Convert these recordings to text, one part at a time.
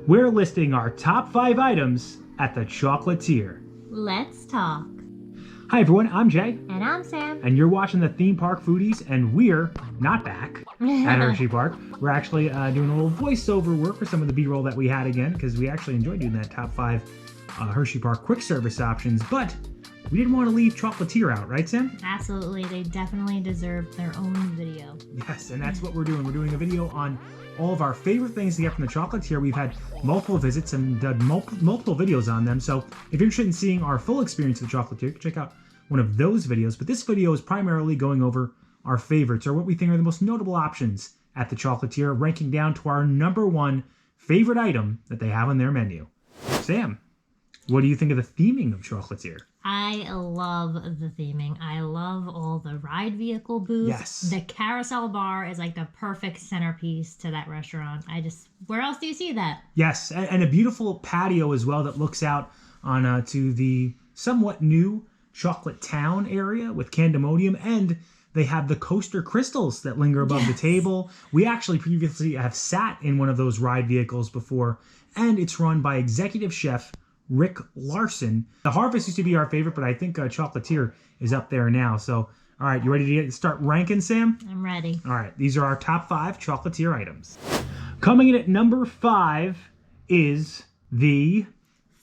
We're listing our top 5 items at the Chocolatier. Let's talk. Hi everyone, I'm Jay. And I'm Sam. And you're watching the Theme Park Foodies, and we're not back at Hershey Park. We're actually doing a little voiceover work for some of the B-roll that we had again, because we actually enjoyed doing that top 5 Hershey Park quick service options, but we didn't want to leave Chocolatier out, right Sam? Absolutely, they definitely deserve their own video. Yes, and that's what we're doing. We're doing a video on all of our favorite things to get from the Chocolatier. We've had multiple visits and done multiple videos on them, so if you're interested in seeing our full experience of the Chocolatier, you can check out one of those videos. But this video is primarily going over our favorites, or what we think are the most notable options at the Chocolatier, ranking down to our #1 favorite item that they have on their menu. Sam, what do you think of the theming of Chocolatier? I love the theming. I love all the ride vehicle booths. Yes. The carousel bar is like the perfect centerpiece to that restaurant. Where else do you see that? Yes, and a beautiful patio as well that looks out on to the somewhat new Chocolate Town area with Candemonium, and they have the coaster crystals that linger above the table. We actually previously have sat in one of those ride vehicles before, and it's run by executive chef Rick Larson. The Harvest used to be our favorite, but I think Chocolatier is up there now. So, all right, you ready to start ranking, Sam? I'm ready. All right, these are our top 5 Chocolatier items. Coming in at number 5 is the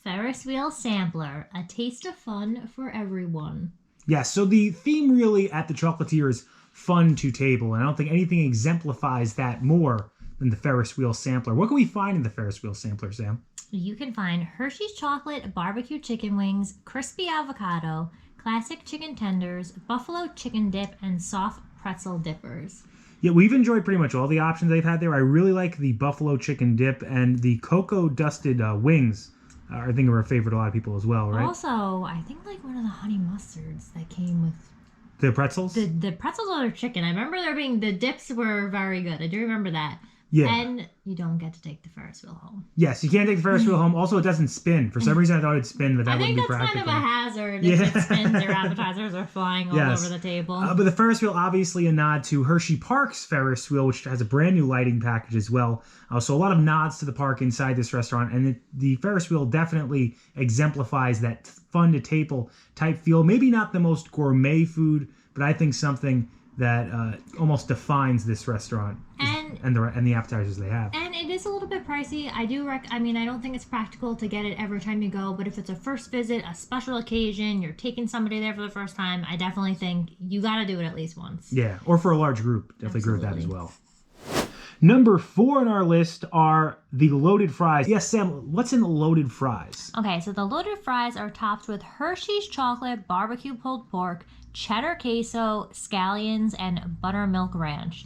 Ferris wheel sampler, a taste of fun for everyone. Yes, so the theme really at the Chocolatier is fun to table, and I don't think anything exemplifies that more than the Ferris wheel sampler. What can we find in the Ferris wheel sampler, Sam? You can find Hershey's chocolate barbecue chicken wings, crispy avocado, classic chicken tenders, buffalo chicken dip, and soft pretzel dippers. Yeah, we've enjoyed pretty much all the options they've had there. I really like the buffalo chicken dip, and the cocoa dusted wings I think are a favorite of a lot of people as well, right? Also, I think like one of the honey mustards that came with the pretzels? The pretzels or chicken. I remember the dips were very good. I do remember that. Yeah. And you don't get to take the Ferris wheel home. Yes, you can't take the Ferris wheel home. Also, it doesn't spin. For some reason, I thought it'd spin, but that wouldn't be practical. I think that's kind of a hazard if it spins. Your appetizers are flying all over the table. But the Ferris wheel, obviously a nod to Hershey Park's Ferris wheel, which has a brand new lighting package as well. So a lot of nods to the park inside this restaurant. And the Ferris wheel definitely exemplifies that fun-to-table type feel. Maybe not the most gourmet food, but I think something that almost defines this restaurant and the appetizers they have. And it is a little bit pricey. I don't think it's practical to get it every time you go, but if it's a first visit, a special occasion, you're taking somebody there for the first time, I definitely think you got to do it at least once. Yeah, or for a large group. Definitely agree with that as well. Number 4 on our list are the loaded fries. Yes, Sam, what's in the loaded fries? Okay, so the loaded fries are topped with Hershey's chocolate barbecue pulled pork, cheddar queso, scallions, and buttermilk ranch.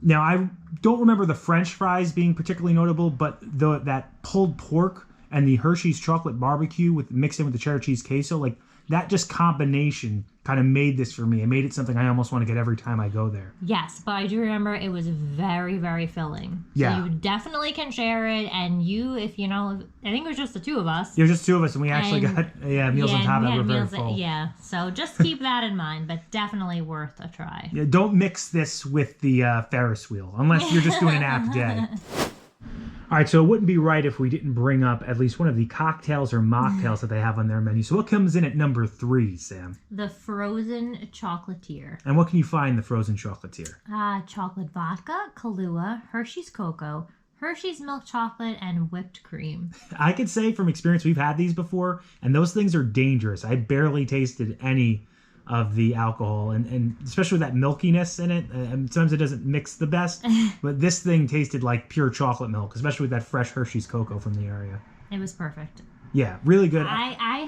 Now, I don't remember the French fries being particularly notable, but that pulled pork and the Hershey's chocolate barbecue mixed in with the cheddar cheese queso, like that just combination kind of made this for me. It made it something I almost want to get every time I go there. Yes, but I do remember it was very, very filling. Yeah. So you definitely can share it, and I think it was just the two of us. There was just 2 of us, and we actually got meals on top of it. We're very full. Yeah, so just keep that in mind, but definitely worth a try. Yeah, don't mix this with the Ferris wheel, unless you're just doing an app day. All right, so it wouldn't be right if we didn't bring up at least one of the cocktails or mocktails that they have on their menu. So what comes in at number 3, Sam? The frozen chocolatier. And what can you find in the frozen chocolatier? Chocolate vodka, Kahlua, Hershey's cocoa, Hershey's milk chocolate, and whipped cream. I could say from experience we've had these before, and those things are dangerous. I barely tasted any of the alcohol, and especially with that milkiness in it. Sometimes it doesn't mix the best, but this thing tasted like pure chocolate milk, especially with that fresh Hershey's cocoa from the area. It was perfect. Yeah, really good. I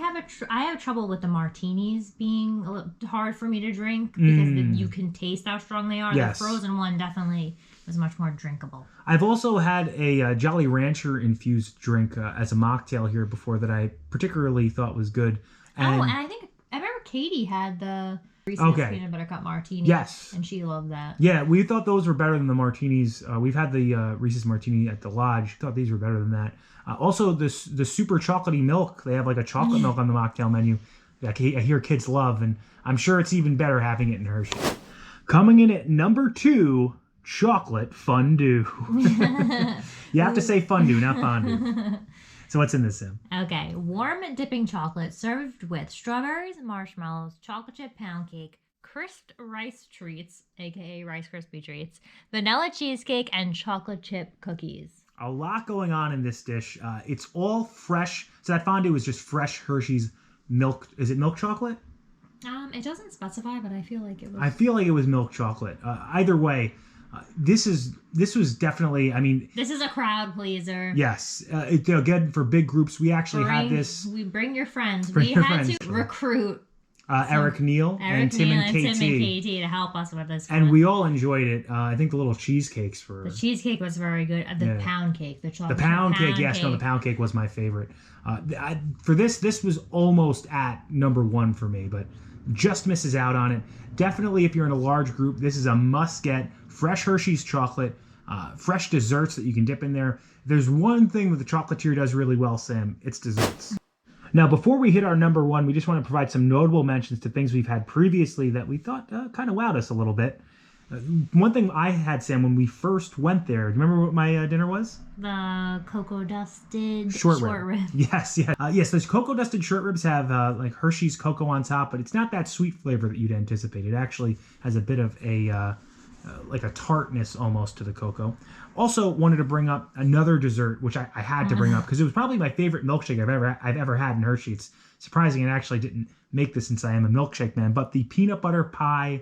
have trouble with the martinis being a little hard for me to drink because you can taste how strong they are. Yes. The frozen one definitely was much more drinkable. I've also had a Jolly Rancher infused drink as a mocktail here before that I particularly thought was good. And I remember Katie had the Reese's peanut butter cup martini. Yes. And she loved that. Yeah, we thought those were better than the martinis. We've had the Reese's martini at the Lodge. Thought these were better than that. Also, the super chocolatey milk. They have like a chocolate milk on the mocktail menu. I hear kids love, and I'm sure it's even better having it in Hershey. Coming in at number 2, chocolate fondue. You have to say fondue, not fondue. So what's in this, Sam? Okay, warm dipping chocolate served with strawberries, marshmallows, chocolate chip pound cake, crisped rice treats, aka Rice Krispie treats, vanilla cheesecake, and chocolate chip cookies. A lot going on in this dish. It's all fresh. So that fondue is just fresh Hershey's milk. Is it milk chocolate? It doesn't specify, but I feel like it was. I feel like it was milk chocolate. Either way, this was definitely. I mean, this is a crowd pleaser. Yes. Again, for big groups, we actually had this. We bring your friends. Bring we your had friends. to recruit Eric Neal and Tim and KT to help us with this one. And we all enjoyed it. I think the little cheesecakes for... The cheesecake was very good. The pound cake, the chocolate. The pound cake, yes. No, the pound cake was my favorite. For this was almost at number one for me, but just misses out on it. Definitely, if you're in a large group, this is a must-get. Fresh Hershey's chocolate, fresh desserts that you can dip in there. There's one thing that the Chocolatier does really well, Sam. It's desserts. Now, before we hit our number one, we just want to provide some notable mentions to things we've had previously that we thought kind of wowed us a little bit. One thing I had, Sam, when we first went there, do you remember what my dinner was? The cocoa dusted short rib. Yes. Yes, those cocoa dusted short ribs have like Hershey's cocoa on top, but it's not that sweet flavor that you'd anticipate. It actually has a bit of a like a tartness almost to the cocoa. Also wanted to bring up another dessert, which I had to bring up because it was probably my favorite milkshake I've ever had in Hershey. It's surprising it actually didn't make this since I am a milkshake man, but the peanut butter pie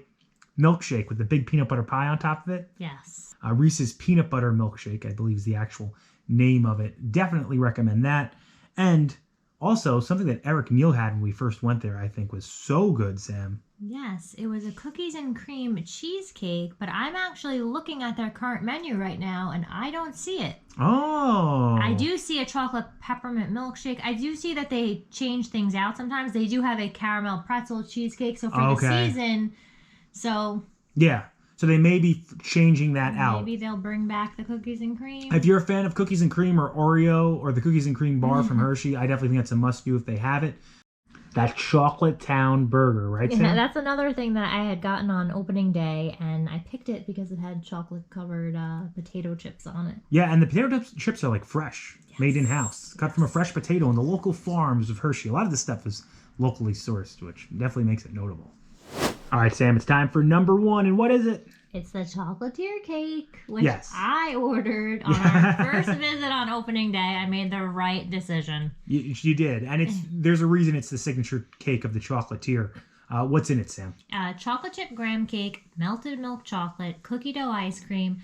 milkshake with the big peanut butter pie on top of it. Yes. Reese's peanut butter milkshake, I believe is the actual name of it. Definitely recommend that. And also something that Eric Neal had when we first went there, I think was so good, Sam. Yes, it was a cookies and cream cheesecake, but I'm actually looking at their current menu right now and I don't see it. Oh. I do see a chocolate peppermint milkshake. I do see that they change things out sometimes. They do have a caramel pretzel cheesecake, so for the season, yeah. So they may be changing that out. Maybe they'll bring back the cookies and cream. If you're a fan of cookies and cream or Oreo or the cookies and cream bar from Hershey, I definitely think that's a must-do if they have it. That Chocolate Town burger, right, Sam? Yeah, that's another thing that I had gotten on opening day, and I picked it because it had chocolate-covered potato chips on it. Yeah, and the potato chips are like fresh, made in-house, cut from a fresh potato in the local farms of Hershey. A lot of this stuff is locally sourced, which definitely makes it notable. All right, Sam, it's time for number one, and what is it? It's the Chocolatier cake, which I ordered on our first visit on opening day. I made the right decision. You did, and there's a reason it's the signature cake of the Chocolatier. What's in it, Sam? Chocolate chip graham cake, melted milk chocolate, cookie dough ice cream,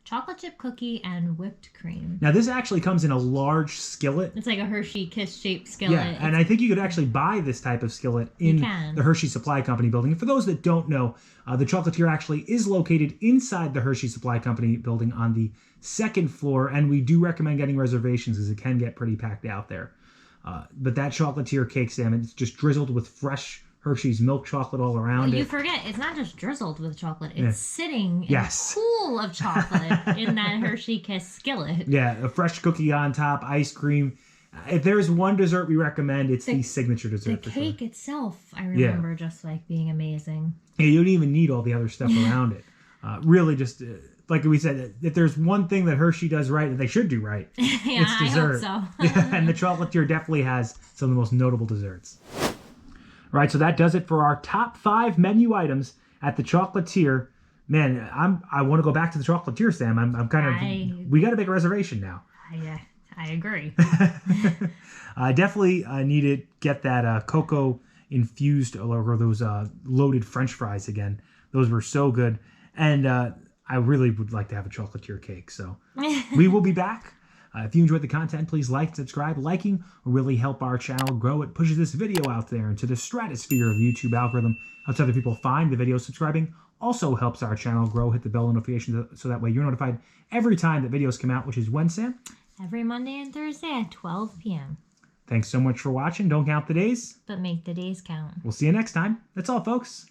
chocolate chip cookie, and whipped cream. Now, this actually comes in a large skillet. It's like a Hershey Kiss-shaped skillet. Yeah, and I think you could actually buy this type of skillet in the Hershey Supply Company building. And for those that don't know, the Chocolatier actually is located inside the Hershey Supply Company building on the second floor, and we do recommend getting reservations because it can get pretty packed out there. But that Chocolatier cake, Sam, it's just drizzled with fresh Hershey's milk chocolate all around it. You forget, it's not just drizzled with chocolate. It's sitting in a pool of chocolate in that Hershey Kiss skillet. Yeah, a fresh cookie on top, ice cream. If there's one dessert we recommend, it's the signature dessert. The cake itself, I remember just like being amazing. Yeah, you don't even need all the other stuff around it. Really just... like we said, if there's one thing that Hershey does right, that they should do right, it's dessert. I hope so. And the Chocolatier definitely has some of the most notable desserts. All right, so that does it for our top 5 menu items at the Chocolatier. Man, I want to go back to the Chocolatier, Sam. I'm kind of... We got to make a reservation now. I agree. I definitely need to get that cocoa infused or those loaded French fries again. Those were so good. And I really would like to have a Chocolatier cake. So we will be back. If you enjoyed the content, please like, subscribe. Liking will really help our channel grow. It pushes this video out there into the stratosphere of the YouTube algorithm. Helps other people find the video. Subscribing also helps our channel grow. Hit the bell notifications so that way you're notified every time that videos come out, which is when, Sam? Every Monday and Thursday at 12 p.m. Thanks so much for watching. Don't count the days, but make the days count. We'll see you next time. That's all, folks.